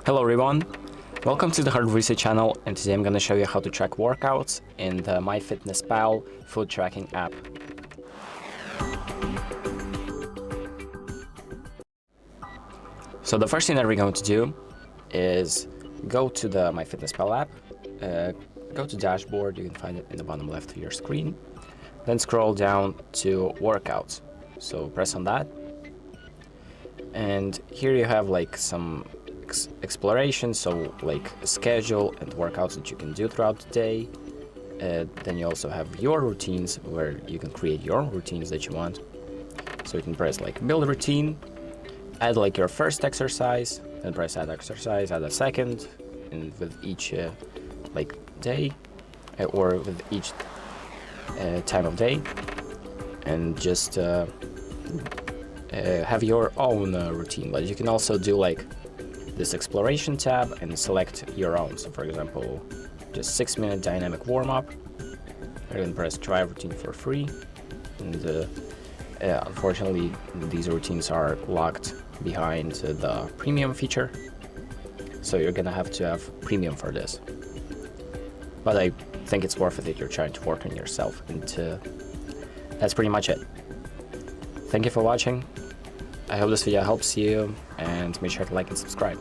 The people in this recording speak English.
Hello everyone, welcome to the HardReset channel, and today I'm going to show you how to track workouts in the MyFitnessPal food tracking app. So the first thing that we're going to do is go to the MyFitnessPal app, go to dashboard, you can find it in the bottom left of your screen, then scroll down to workouts. So press on that, and here you have like some exploration, so like a schedule and workouts that you can do throughout the day. Then you also have your routines where you can create your own routines that you want. So you can press like build a routine, add like your first exercise, then press add exercise, add a second, and with each like day or with each time of day, and just have your own routine. But you can also do like this exploration tab and select your own. So for example, just 6-minute dynamic warm-up. You can press try routine for free, and unfortunately these routines are locked behind the premium feature, so you're gonna have to have premium for this, but I think it's worth it if you're trying to work on yourself. And that's pretty much it. Thank you for watching. I hope this video helps you, and make sure to like and subscribe.